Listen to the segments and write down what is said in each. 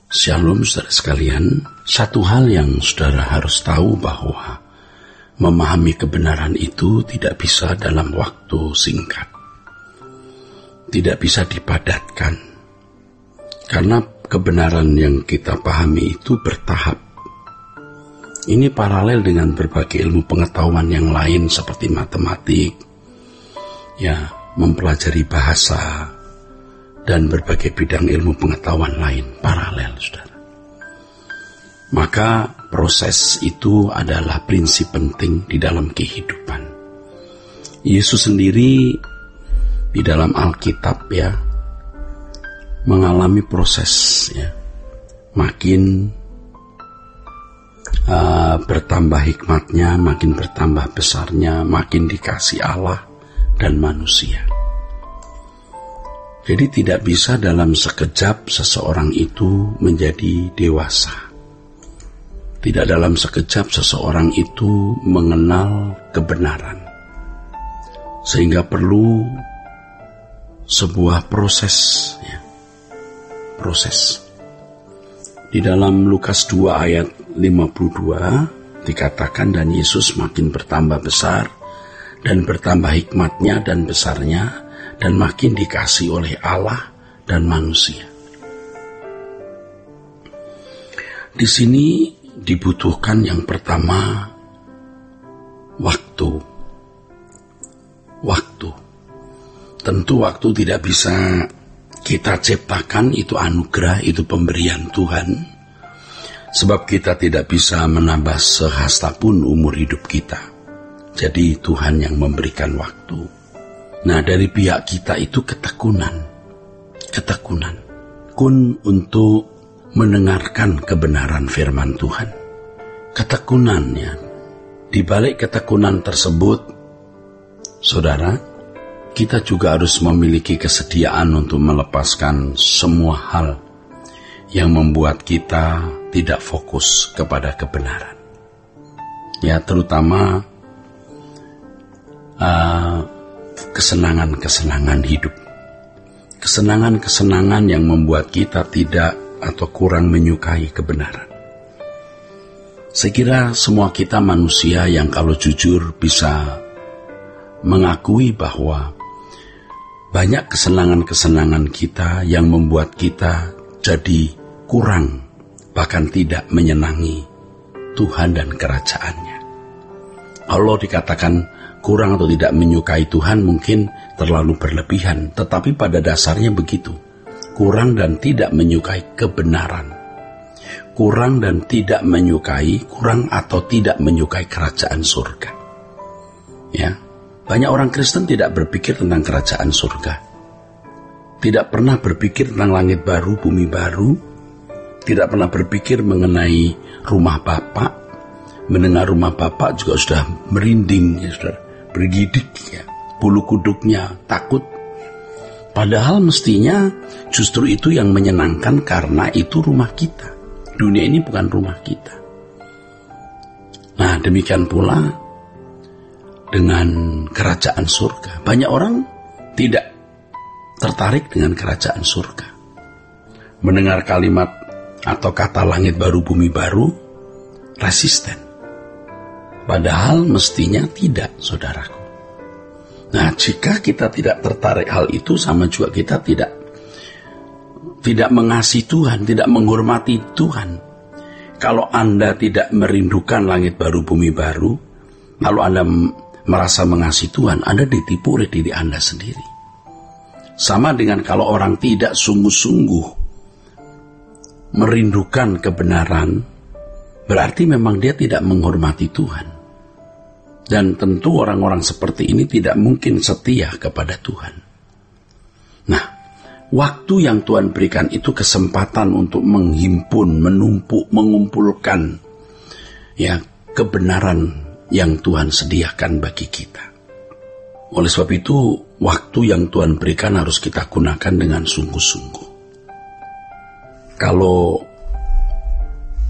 Shalom saudara sekalian, satu hal yang saudara harus tahu bahwa memahami kebenaran itu tidak bisa dalam waktu singkat. Tidak bisa dipadatkan. Karena kebenaran yang kita pahami itu bertahap. Ini paralel dengan berbagai ilmu pengetahuan yang lain seperti matematik, mempelajari bahasa, dan berbagai bidang ilmu pengetahuan lain paralel, saudara. Maka proses itu adalah prinsip penting di dalam kehidupan. Yesus sendiri di dalam Alkitab mengalami proses makin bertambah hikmatnya, makin bertambah besarnya, makin dikasih Allah dan manusia. Jadi tidak bisa dalam sekejap seseorang itu menjadi dewasa. Tidak dalam sekejap seseorang itu mengenal kebenaran. Sehingga perlu sebuah proses. Proses. Di dalam Lukas 2 ayat 52 dikatakan, dan Yesus makin bertambah besar dan bertambah hikmatnya dan besarnya, dan makin dikasih oleh Allah dan manusia. Di sini dibutuhkan yang pertama waktu. Waktu. Tentu waktu tidak bisa kita ciptakan, itu anugerah, itu pemberian Tuhan. Sebab kita tidak bisa menambah sehasta pun umur hidup kita. Jadi Tuhan yang memberikan waktu. Nah, dari pihak kita itu ketekunan. Kun untuk mendengarkan kebenaran firman Tuhan. Ketekunan Di balik ketekunan tersebut, saudara, kita juga harus memiliki kesediaan untuk melepaskan semua hal yang membuat kita tidak fokus kepada kebenaran. Terutama kesenangan-kesenangan hidup. Kesenangan-kesenangan yang membuat kita tidak atau kurang menyukai kebenaran. Saya kira semua kita manusia yang kalau jujur bisa mengakui bahwa banyak kesenangan-kesenangan kita yang membuat kita jadi kurang, bahkan tidak menyenangi Tuhan dan kerajaannya. Kalau dikatakan kurang atau tidak menyukai Tuhan mungkin terlalu berlebihan, tetapi pada dasarnya begitu. Kurang dan tidak menyukai kebenaran. Kurang dan tidak menyukai, kurang atau tidak menyukai kerajaan surga. Banyak orang Kristen tidak berpikir tentang kerajaan surga. Tidak pernah berpikir tentang langit baru, bumi baru. Tidak pernah berpikir mengenai rumah Bapa. Mendengar rumah Bapa juga sudah merinding, sudah bergidik, bulu kuduknya takut. Padahal mestinya justru itu yang menyenangkan karena itu rumah kita. Dunia ini bukan rumah kita. Nah, demikian pula dengan kerajaan surga. Banyak orang tidak tertarik dengan kerajaan surga. Mendengar kalimat atau kata langit baru, bumi baru, resisten. Padahal mestinya tidak, saudaraku. Nah, jika kita tidak tertarik hal itu, sama juga kita tidak mengasihi Tuhan, tidak menghormati Tuhan. Kalau Anda tidak merindukan langit baru, bumi baru, lalu Anda merasa mengasihi Tuhan, Anda ditipu oleh diri Anda sendiri. Sama dengan kalau orang tidak sungguh-sungguh merindukan kebenaran, berarti memang dia tidak menghormati Tuhan. Dan tentu orang-orang seperti ini tidak mungkin setia kepada Tuhan. Nah, waktu yang Tuhan berikan itu kesempatan untuk menghimpun, menumpuk, mengumpulkan kebenaran yang Tuhan sediakan bagi kita. Oleh sebab itu, waktu yang Tuhan berikan harus kita gunakan dengan sungguh-sungguh. Kalau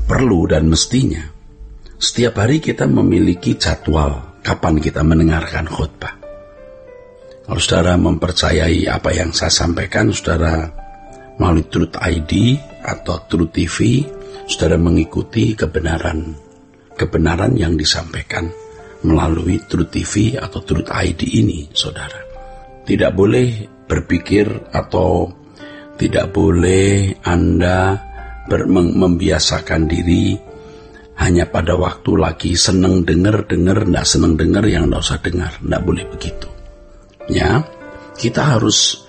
perlu dan mestinya, setiap hari kita memiliki jadwal kapan kita mendengarkan khotbah. Kalau saudara mempercayai apa yang saya sampaikan, saudara melalui Truth ID atau Truth TV, saudara mengikuti kebenaran yang disampaikan melalui Truth TV atau Truth ID ini, saudara. Tidak boleh berpikir atau tidak boleh Anda membiasakan diri hanya pada waktu lagi seneng dengar, enggak seneng dengar yang enggak usah dengar. Enggak boleh begitu. Ya, kita harus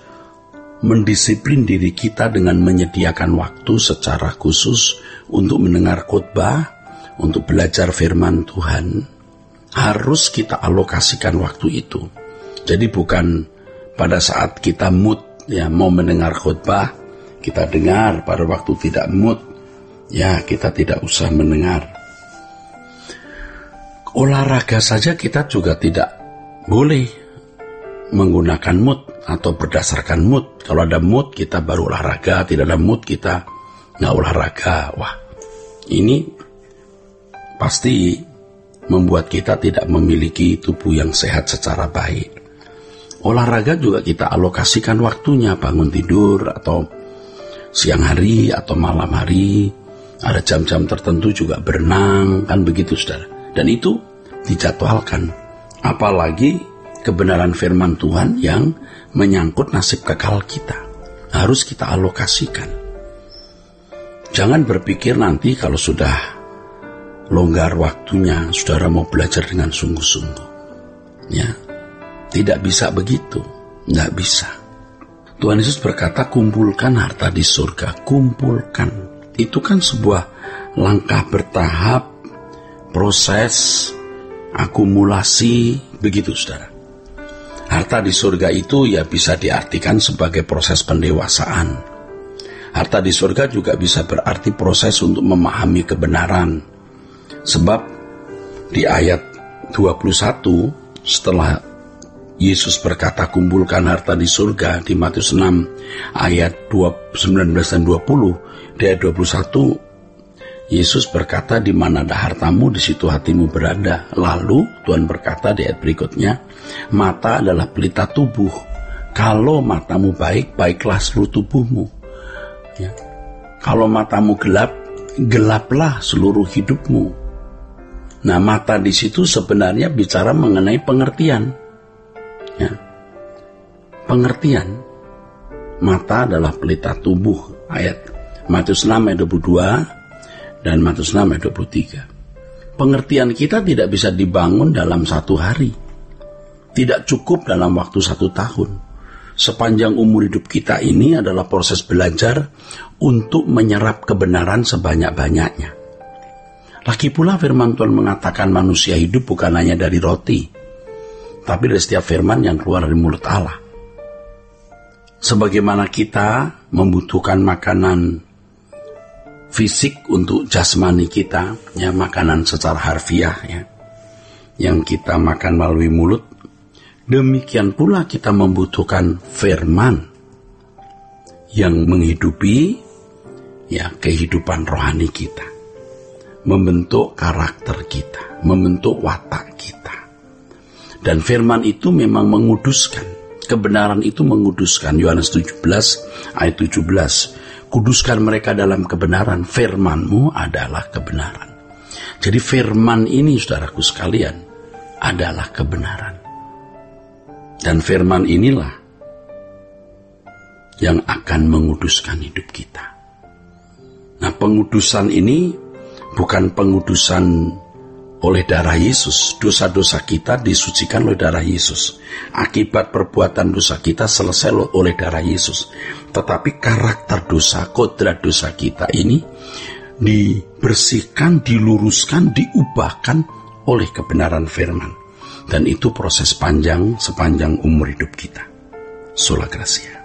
mendisiplin diri kita dengan menyediakan waktu secara khusus untuk mendengar khotbah, untuk belajar firman Tuhan. Harus kita alokasikan waktu itu. Jadi bukan pada saat kita mood ya mau mendengar khotbah, kita dengar, pada waktu tidak mood ya kita tidak usah mendengar. Olahraga saja kita juga tidak boleh menggunakan mood atau berdasarkan mood. Kalau ada mood kita baru olahraga, tidak ada mood kita nggak olahraga. Wah, ini pasti membuat kita tidak memiliki tubuh yang sehat secara baik. Olahraga juga kita alokasikan waktunya, bangun tidur atau siang hari atau malam hari. Ada jam-jam tertentu juga berenang, kan begitu saudara. Dan itu dijadwalkan. Apalagi kebenaran firman Tuhan yang menyangkut nasib kekal kita. Harus kita alokasikan. Jangan berpikir nanti kalau sudah longgar waktunya, saudara mau belajar dengan sungguh-sungguh. Ya, tidak bisa begitu. Tidak bisa. Tuhan Yesus berkata, kumpulkan harta di surga. Kumpulkan. Itu kan sebuah langkah bertahap, proses, akumulasi, begitu saudara. Harta di surga itu ya bisa diartikan sebagai proses pendewasaan. Harta di surga juga bisa berarti proses untuk memahami kebenaran. Sebab di ayat 21 setelah Yesus berkata kumpulkan harta di surga di Matius 6 ayat 19 dan 20, di ayat 21 Yesus berkata, di mana ada hartamu, di situ hatimu berada. Lalu Tuhan berkata di ayat berikutnya, mata adalah pelita tubuh. Kalau matamu baik, baiklah seluruh tubuhmu. Ya. Kalau matamu gelap, gelaplah seluruh hidupmu. Nah, mata di situ sebenarnya bicara mengenai pengertian. Ya. Pengertian. Mata adalah pelita tubuh. Ayat Matius 6 ayat 22 dan Matius 6 ayat 23. Pengertian kita tidak bisa dibangun dalam satu hari. Tidak cukup dalam waktu 1 tahun. Sepanjang umur hidup kita ini adalah proses belajar untuk menyerap kebenaran sebanyak-banyaknya. Lagi pula firman Tuhan mengatakan manusia hidup bukan hanya dari roti, tapi dari setiap firman yang keluar dari mulut Allah. Sebagaimana kita membutuhkan makanan fisik untuk jasmani kita, ya makanan secara harfiah ya, yang kita makan melalui mulut, demikian pula kita membutuhkan firman yang menghidupi ya kehidupan rohani kita, membentuk karakter kita, membentuk watak kita. Dan firman itu memang menguduskan, kebenaran itu menguduskan. Yohanes 17 ayat 17, kuduskan mereka dalam kebenaran, firman-Mu adalah kebenaran. Jadi firman ini, saudaraku sekalian, adalah kebenaran. Dan firman inilah yang akan menguduskan hidup kita. Nah, pengudusan ini bukan pengudusan oleh darah Yesus. Dosa-dosa kita disucikan oleh darah Yesus. Akibat perbuatan dosa kita selesai oleh darah Yesus. Tetapi karakter dosa, kodrat dosa kita ini dibersihkan, diluruskan, diubahkan oleh kebenaran firman. Dan itu proses panjang sepanjang umur hidup kita. Sola Gracia.